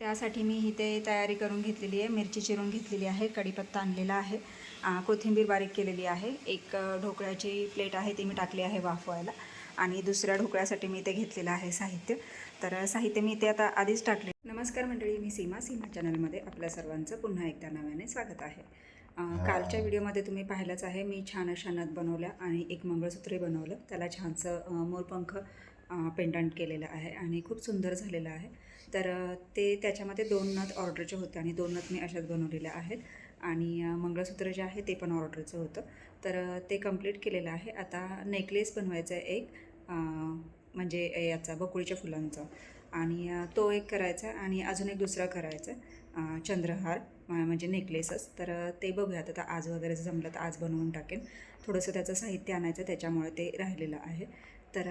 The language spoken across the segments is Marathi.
त्यासाठी मी इथे तयारी करून घेतलेली आहे. मिरची चिरून घेतलेली आहे, कढीपत्ता आणलेला आहे, कोथिंबीर बारीक केलेली आहे, एक ढोकळ्याची प्लेट आहे ती मी टाकली आहे वाफवायला आणि दुसऱ्या ढोकळ्यासाठी मी इथे घेतलेलं आहे साहित्य. तर साहित्य मी इथे आता आधीच टाकले. नमस्कार मंडळी, मी सीमा चॅनलमध्ये आपल्या सर्वांचं पुन्हा एकदा नव्याने स्वागत आहे. कालच्या व्हिडिओमध्ये तुम्ही पाहिलंच आहे, मी छान अशा नथ बनवल्या आणि एक मंगळसूत्रही बनवलं. त्याला छानसं मोरपंख पेंडंट केलेलं आहे आणि खूप सुंदर झालेलं आहे. तर ते त्याच्यामध्ये 2 नथ ऑर्डरचे होते आणि 2 नथ मी अशाच बनवलेल्या आहेत आणि मंगळसूत्र जे आहे ते पण ऑर्डरचं होतं. तर ते कंप्लीट केलेलं आहे. आता नेकलेस बनवायचा आहे एक, म्हणजे याचा बकुळीच्या फुलांचा, आणि तो एक करायचा आहे आणि अजून एक दुसरा करायचा आहे चंद्रहार, म्हणजे नेकलेसच. तर ते बघूयात आता, आज वगैरे जमलं तर आज बनवून टाकेन. थोडंसं त्याचं साहित्य आणायचं, त्याच्यामुळे ते राहिलेलं आहे. तर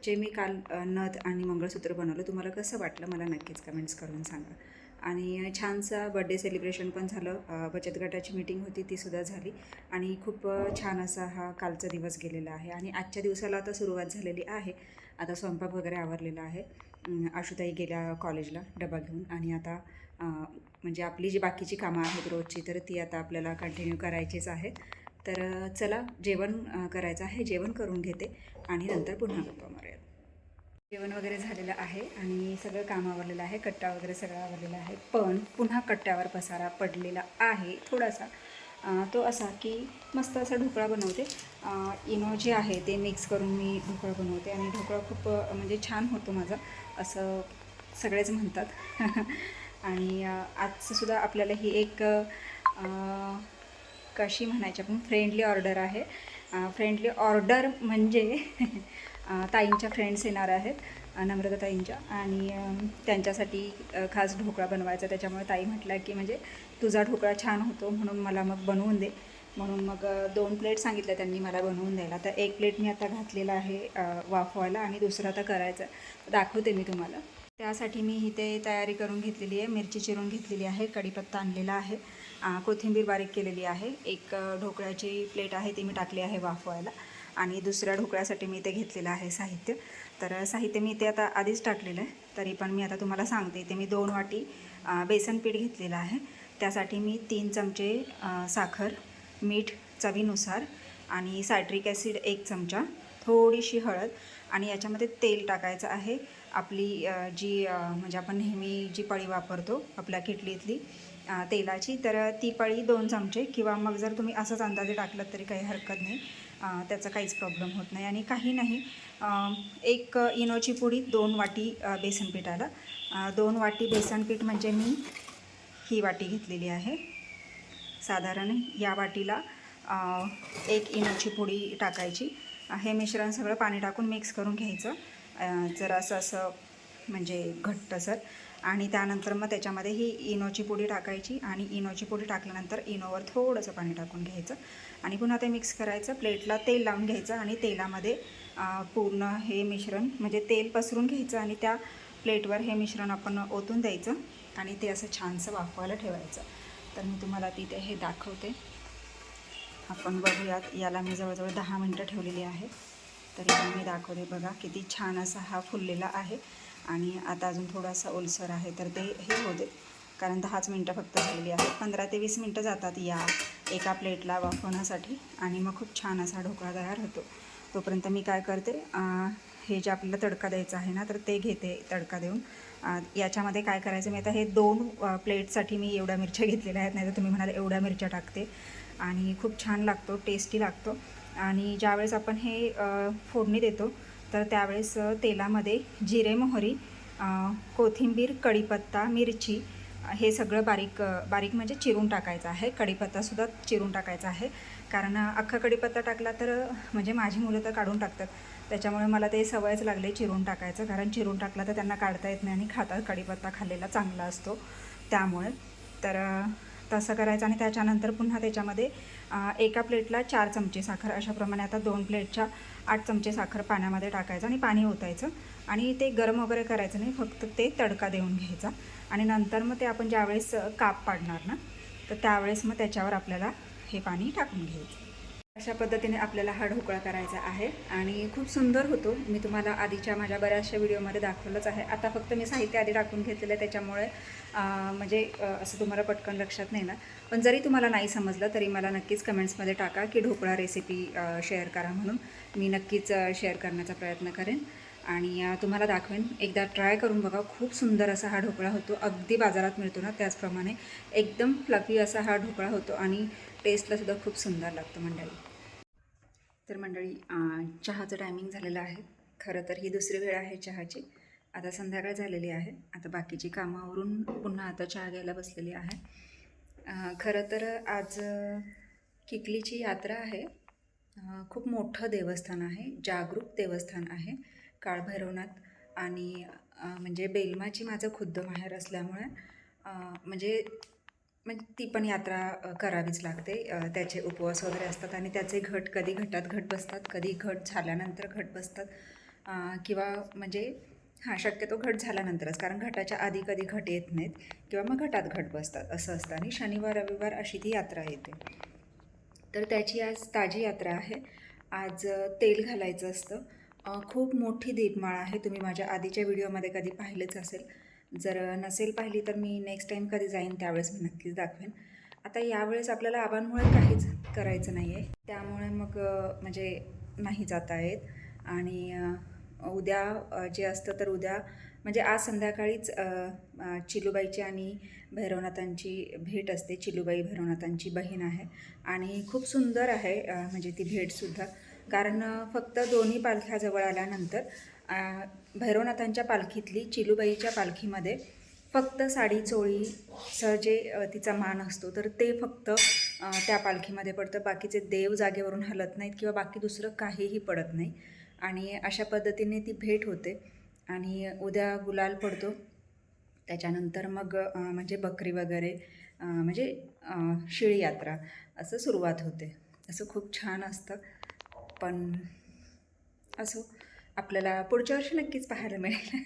जे मी काल नथ आणि मंगळसूत्र बनवलं, तुम्हाला कसं वाटलं मला नक्कीच कमेंट्स करून सांगा. आणि छानसा बड्डे सेलिब्रेशन पण झालं. बचत गटाची मीटिंग होती, तीसुद्धा झाली आणि खूप छान असा हा कालचा दिवस गेलेला आहे. आणि आजच्या दिवसाला आता सुरुवात झालेली आहे. आता स्वयंपाक वगैरे आवरलेला आहे. आशुताई गेल्या कॉलेजला डबा घेऊन आणि आता म्हणजे आपली जी बाकीची कामं आहेत रोजची, तर ती आता आपल्याला कंटिन्यू करायचीच आहेत. तर चला, जेवण करायचं आहे, जेवण करून घेते आणि नंतर पुन्हा गप्पा मारूयात. जेवण वगैरे झालेलं आहे आणि सगळं काम आवरलेलं आहे, कट्टा वगैरे सगळं आवरलेला आहे. पण पुन्हा कट्ट्यावर पसारा पडलेला आहे थोडासा. तो असा की मस्त असा ढोकळा बनवते. इनो जे आहे ते मिक्स करून मी ढोकळा बनवते आणि ढोकळा खूप म्हणजे छान होतो माझा, असं सगळेच म्हणतात. आणि आजचंसुद्धा आपल्याला ही एक कशी म्हणायची आपण, फ्रेंडली ऑर्डर आहे. फ्रेंडली ऑर्डर म्हणजे ताईंच्या फ्रेंड्स येणार आहेत, नम्रता ताईंच्या, आणि त्यांच्यासाठी खास ढोकळा बनवायचा. त्याच्यामुळे ताई म्हटल्या की म्हणजे तुझा ढोकळा छान होतो म्हणून मला मग बनवून दे. म्हणून मग 2 प्लेट सांगितल्या त्यांनी मला बनवून द्यायला. तर 1 प्लेट मी आता घातलेला आहे वाफवायला आणि दुसरा आता करायचा आहे, दाखवते मी तुम्हाला. त्यासाठी मी इथे तयारी करून घेतलेली आहे. मिरची चिरून घेतलेली आहे, कढीपत्ता आणलेला आहे, कोथिंबीर बारीक केलेली आहे, एक ढोकळ्याची प्लेट आहे ती मी टाकली आहे वाफवायला आणि दुसऱ्या ढोकळ्यासाठी मी इथे घेतलेलं आहे साहित्य. तर साहित्य मी इथे आता आधीच टाकलेलं आहे, तरी पण मी आता तुम्हाला सांगते. इथे मी 2 वाटी बेसन पीठ घेतलेलं आहे. त्यासाठी मी 3 चमचे साखर, मीठ चवीनुसार आणि सायट्रिक ॲसिड 1 चमचा, थोडीशी हळद आणि याच्यामध्ये तेल टाकायचं आहे. आपली जी म्हणजे आपण नेहमी जी पळी वापरतो आपल्या किटलीतली तेलाची, तर ती पळी 2 चमचे, किंवा मग जर तुम्ही असंच अंदाजे टाकलं तरी काही हरकत नाही, त्याचा काहीच प्रॉब्लेम होत नाही. आणि काही नाही, 1 इनोची पुडी 2 वाटी बेसन पिठाला. 2 वाटी बेसन पीठ म्हणजे मी ही वाटी घेतलेली आहे. साधारण या वाटीला 1 इनोची पुडी टाकायची. हे मिश्रण सगळं पाणी टाकून मिक्स करून घ्यायचं, जरासं असं म्हणजे घट्टसर. आणि त्यानंतर मग त्याच्यामध्ये ही इनोची पुडी टाकायची आणि इनोची पुडी टाकल्यानंतर इनोवर थोडंसं पाणी टाकून घ्यायचं आणि पुन्हा ते मिक्स करायचं. प्लेटला तेल लावून घ्यायचं आणि तेलामध्ये पूर्ण हे मिश्रण म्हणजे तेल पसरून घ्यायचं आणि त्या प्लेटवर हे मिश्रण आपण ओतून द्यायचं आणि ते असं छानसं वाफवायला ठेवायचं. तर मी तुम्हाला तिथे हे दाखवते, आपण बघूयात. याला मी जवळजवळ 10 मिनटं ठेवलेली आहे, तरी पण मी दाखवते. बघा किती छान असा हा फुललेला आहे आणि आता अजून थोडासा ओलसर आहे, तर ते हे होते, कारण 10च मिनटं फक्त झालेली आहेत. 15 ते 20 मिनटं जातात या एका प्लेटला वाफवण्यासाठी आणि मग खूप छान असा ढोकळा तयार होतो. तोपर्यंत मी काय करते, हे जे आपल्याला तडका द्यायचा आहे ना, तर ते घेते तडका देऊन. याच्यामध्ये काय करायचं, मी आता हे 2 प्लेटसाठी मी एवढ्या मिरच्या घेतलेल्या आहेत, नाही तर तुम्ही म्हणाल एवढ्या मिरच्या टाकते, आणि खूप छान लागतो, टेस्टी लागतो. आणि ज्यावेळेस आपण हे फोडणी देतो, तर त्यावेळेस तेलामध्ये जिरे, मोहरी, कोथिंबीर, कढीपत्ता, मिरची हे सगळं बारीक बारीक म्हणजे चिरून टाकायचं आहे. कढीपत्तासुद्धा चिरून टाकायचा आहे, कारण अख्खा कढीपत्ता टाकला तर म्हणजे माझी मुलं तर काढून टाकतात, त्याच्यामुळे मला ते सवयच लागले चिरून टाकायचं, कारण चिरून टाकला तर त्यांना काढता येत नाही आणि खातात. कढीपत्ता खाल्लेला चांगला असतो त्यामुळे. तर तसं करायचं आणि त्याच्यानंतर पुन्हा त्याच्यामध्ये एका प्लेटला 4 चमचे साखर, अशाप्रमाणे आता 2 प्लेटच्या 8 चमचे साखर पाण्यामध्ये टाकायचं आणि पाणी ओतायचं आणि ते गरम वगैरे करायचं नाही, फक्त ते तडका देऊन घ्यायचा. आणि नंतर मग ते आपण ज्यावेळेस काप पाडणार ना, तर त्यावेळेस मग त्याच्यावर आपल्याला हे पाणी टाकून घ्यायचं. अशा पद्धतीने आपल्याला हा ढोकळा करायचा आहे आणि खूप सुंदर होतो. मी तुम्हाला आधीच्या माझ्या बऱ्याचशा व्हिडिओमध्ये दाखवलंच आहे. आता फक्त मी साहित्य आधी टाकून घेतलेलं आहे, त्याच्यामुळे असं तुम्हाला पटकन लक्षात नाही ना. पण जरी तुम्हाला नाही समजलं तरी मला नक्कीच कमेंट्समध्ये टाका की ढोकळा रेसिपी शेअर करा म्हणून. मी नक्कीच शेअर करण्याचा प्रयत्न करेन आणि तुम्हाला दाखवेन. एकदा ट्राय करून बघा. खूप सुंदर असा हा ढोकळा होतो. अगदी बाजारात मिळतो ना त्याचप्रमाणे एकदम फ्लफी असा हा ढोकळा होतो आणि टेस्टलासुद्धा खूप सुंदर लागतो मंडळी. तर मंडळी, चहाचं टायमिंग झालेलं आहे. खरं तर ही दुसरी वेळ आहे चहाची. आता संध्याकाळ झालेली आहे. आता बाकीची कामावरून पुन्हा आता चहा घ्यायला बसलेली आहे. खरं तर आज किकलीची यात्रा आहे. खूप मोठं देवस्थान आहे, जागरूक देवस्थान आहे काळभैरवनाथ. आणि म्हणजे बेलमाची माझं खुद्द माहेर असल्यामुळे म्हणजे म्हणजे ती पण यात्रा करावीच लागते. त्याचे उपवास वगैरे असतात आणि त्याचे घट कधी घटात घट बसतात, कधी घट झाल्यानंतर घट बसतात किंवा म्हणजे शक्यतो घट झाल्यानंतरच, कारण घटाच्या आधी कधी घट येत नाहीत किंवा मग घटात घट बसतात असं असतं. आणि शनिवार रविवार अशी ती यात्रा येते. तर त्याची आज ताजी यात्रा आहे. आज तेल घालायचं असतं. खूप मोठी दीपमाळ आहे. तुम्ही माझ्या आधीच्या व्हिडिओमध्ये कधी पाहिलंच असेल. जर नसेल पाहिली तर मी नेक्स्ट टाईम कधी जाईन त्यावेळेस मी नक्कीच दाखवेन. आता यावेळेस आपल्याला आबांमुळे काहीच करायचं नाही आहे, त्यामुळे मग म्हणजे नाही जाता येत. आणि उद्या जे असतं तर उद्या म्हणजे आज संध्याकाळीच चिलूबाईची आणि भैरवनाथांची भेट असते. चिलूबाई भैरवनाथांची बहीण आहे आणि खूप सुंदर आहे म्हणजे ती भेटसुद्धा. कारण फक्त दोन्ही पालख्या जवळ आल्यानंतर भैरवनाथांच्या पालखीतली चिलूबाईच्या पालखीमध्ये फक्त साडी चोळीचं जे तिचा मान असतो तर ते फक्त त्या पालखीमध्ये पडतं. बाकीचे देव जागेवरून हलत नाहीत किंवा बाकी दुसरं काहीही पडत नाही. आणि अशा पद्धतीने ती भेट होते. आणि उद्या गुलाल पडतो. त्याच्यानंतर मग म्हणजे बकरी वगैरे म्हणजे शिळी यात्रा असं सुरुवात होते. असं खूप छान असतं. पण असो, आपल्याला पुढच्या वर्षी नक्कीच पाहायला मिळेल.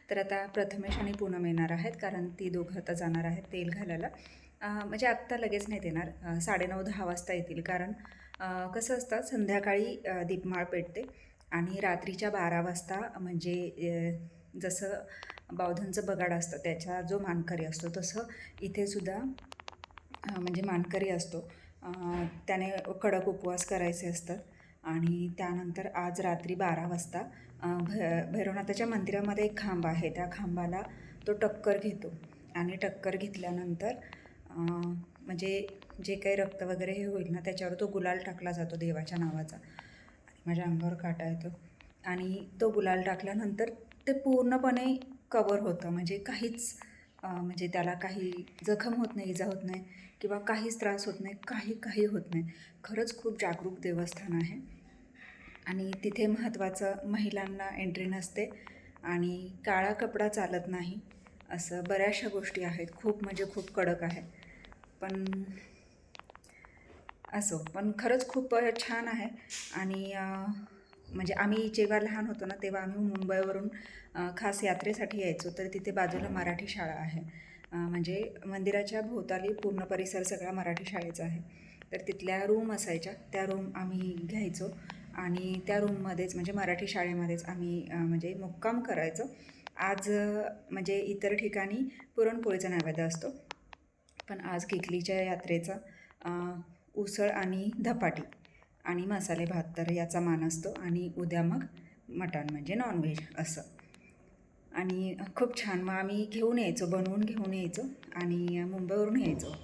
तर आता प्रथमेश आणि पूनम येणार आहेत, कारण ती दोघं आता जाणार आहेत तेल घालायला. म्हणजे आत्ता लगेच नाहीत येणार. 9:30-10 वाजता येतील. कारण कसं असतं, संध्याकाळी दीपमाळ पेटते आणि रात्रीच्या 12 वाजता म्हणजे जसं बौद्धांचं बगाड असतं त्याचा जो मानकरी असतो तसं इथेसुद्धा म्हणजे मानकरी असतो. त्याने कडक उपवास करायचे असतात. आणि त्यानंतर आज रात्री 12 वाजता भैरवनाथाच्या मंदिरामध्ये एक खांब आहे, त्या खांबाला तो टक्कर घेतो. आणि टक्कर घेतल्यानंतर म्हणजे जे काही रक्त वगैरे हे होईल ना त्याच्यावर तो गुलाल टाकला जातो देवाच्या नावाचा. आणि माझ्या अंगावर काटा येतो. आणि तो गुलाल टाकल्यानंतर ते पूर्णपणे कवर होतं. म्हणजे काहीच म्हणजे त्याला काही जखम होत नाही, इजा होत नाही किंवा काहीच त्रास होत नाही, काही होत नाही. खरंच खूप जागरूक देवस्थान आहे. आणि तिथे महत्त्वाचं, महिलांना एंट्री नसते आणि काळा कपडा चालत नाही. असं बऱ्याचशा गोष्टी आहेत. खूप म्हणजे खूप कडक आहे. पण असो, पण खरंच खूप छान आहे. आणि म्हणजे आम्ही जेव्हा लहान होतो ना तेव्हा आम्ही मुंबईवरून खास यात्रेसाठी यायचो. तर तिथे बाजूला मराठी शाळा आहे. म्हणजे मंदिराच्या भोवताली पूर्ण परिसर सगळा मराठी शाळेचा आहे. तर तिथल्या रूम असायच्या, त्या रूम आम्ही घ्यायचो आणि त्या रूममध्येच म्हणजे मराठी शाळेमध्येच आम्ही म्हणजे मुक्काम करायचो. आज म्हणजे इतर ठिकाणी पुरणपोळीचा नैवेद्य असतो, पण आज किकलीच्या यात्रेचा उसळ आणि धपाटी आणि मसाले भात तर याचा मान असतो. आणि उद्या मग मटण म्हणजे नॉनव्हेज असं. आणि खूप छान. मग आम्ही घेऊन यायचो, बनवून घेऊन यायचो आणि मुंबईवरून यायचो.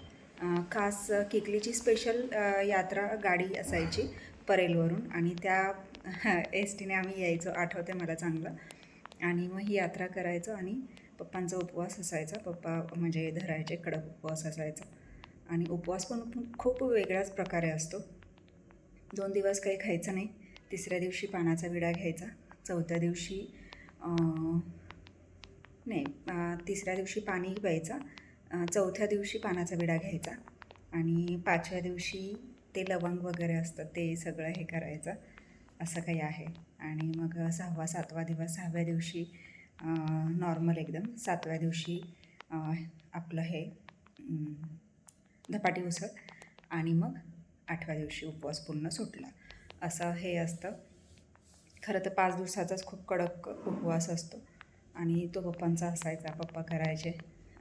खास किकलीची स्पेशल यात्रा गाडी असायची परेलवरून आणि त्या एस टीने आम्ही यायचो, आठवते मला चांगलं. आणि मग ही यात्रा करायचो आणि पप्पांचा उपवास असायचा. पप्पा म्हणजे धरायचे, कडक उपवास असायचा. आणि उपवास पण खूप वेगळ्याच प्रकारे असतो. 2 दिवस काही खायचं नाही. तिसऱ्या दिवशी पानाचा विडा घ्यायचा. चौथ्या दिवशी नाही, तिसऱ्या दिवशी पाणी प्यायचा. चौथ्या दिवशी पानाचा विडा घ्यायचा आणि 5व्या दिवशी ते लवंग वगैरे असतं ते सगळं हे करायचं, असं काही आहे. आणि मग 6वा 7वा दिवस, 6व्या दिवशी नॉर्मल एकदम, 7व्या दिवशी आपलं हे धपाटी उसळ आणि मग 8व्या दिवशी उपवास पूर्ण सुटला, असं हे असतं. खरं तर 5 दिवसाचाच खूप कडक उपवास असतो आणि तो पप्पांचा असायचा, पप्पा करायचे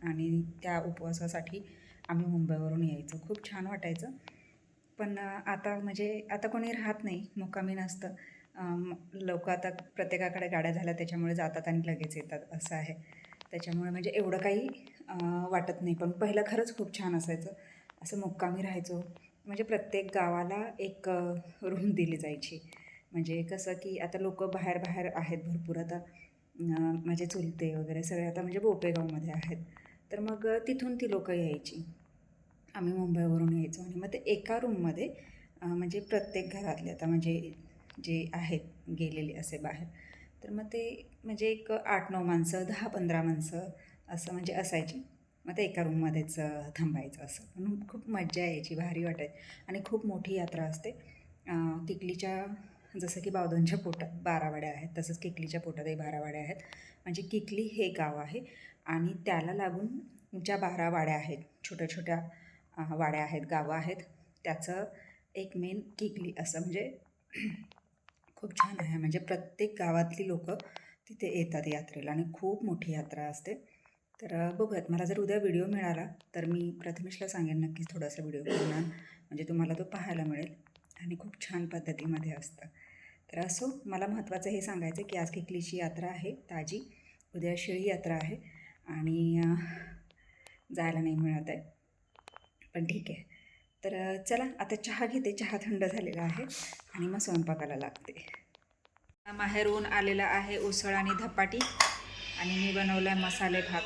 आणि त्या उपवासासाठी आम्ही मुंबईवरून यायचो. खूप छान वाटायचं. पण आता म्हणजे आता कोणी राहत नाही, मुक्कामी नसतं. लोकं आता प्रत्येकाकडे गाड्या झाल्या त्याच्यामुळे जातात आणि लगेच येतात असं आहे. त्याच्यामुळे म्हणजे एवढं काही वाटत नाही. पण पहिलं खरंच खूप छान असायचं. असं मुक्कामी राहायचो. म्हणजे प्रत्येक गावाला एक रूम दिली जायची. म्हणजे कसं की आता लोकं बाहेर आहेत भरपूर आता. माझे चुलते वगैरे सगळे आता म्हणजे बोपेगावमध्ये आहेत. तर मग तिथून ती लोकं यायची. आम्ही मुंबईवरून यायचो आणि मग ते एका रूममध्ये म्हणजे प्रत्येक घरातले आता म्हणजे जे आहेत गेलेले असे बाहेर, तर मग ते म्हणजे एक 8-9 माणसं, 10-15 माणसं असं म्हणजे असायची. मग ते एका रूममध्येच थांबायचं असं. म्हणून खूप मज्जा यायची, भारी वाटायची आणि खूप मोठी यात्रा असते. किकलीच्या जसं की बावधनच्या पोटात 12 वाड्या आहेत, तसंच किकलीच्या पोटातही 12 वाड्या आहेत. म्हणजे किकली हे गाव आहे आणि त्याला लागून ज्या 12 वाड्या आहेत, छोट्या-छोट्या वाड्या आहेत, गावं आहेत, त्याचं एक मेन किकली असं म्हणजे खूप छान आहे. म्हणजे प्रत्येक गावातली लोकं तिथे येतात यात्रेला आणि खूप मोठी यात्रा असते. तर बघूयात, मला जर उद्या व्हिडिओ मिळाला तर मी प्रथमेशला सांगेन नक्कीच थोडासा व्हिडिओ बनवणार, म्हणजे तुम्हाला तो पाहायला मिळेल आणि खूप छान पद्धतीमध्ये असतं. तर असो, मला महत्त्वाचं हे सांगायचं की आज किकलीची यात्रा आहे ताजी, उद्या शिळी यात्रा आहे आणि जायला नाही मिळत आहे, पण ठीक आहे. तर चला आता चहा घेते, चहा थंड झालेला आहे आणि मग स्वयंपाकाला लागते. माहेरून आलेला आहे उसळ आणि धपाटी आणि मी बनवला आहे मसाले भात.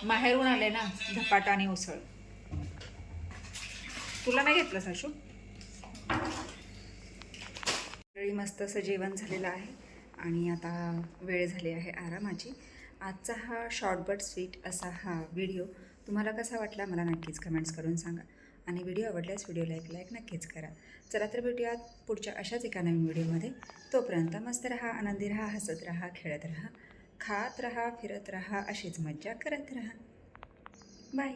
माहेरून आले ना, धपाटा आणि उसळ. तुला नाही घेतलं साशू? वेळी मस्त असं जेवण झालेलं आहे आणि आता वेळ झाली आहे आरामाची. आजचा हा शॉर्ट बट स्वीट असा हा व्हिडिओ तुम्हाला कसा वाटला मला नक्कीच कमेंट्स करून सांगा आणि व्हिडिओ आवडल्यास व्हिडिओला लाईक नक्कीच करा. चला तर भेटूयात पुढच्या अशाच एका नवीन व्हिडिओमध्ये. तोपर्यंत मस्त रहा, आनंदी रहा, हसत रहा, खेळत रहा, खात रहा, फिरत रहा, अशीच मज्जा करत रहा. बाय.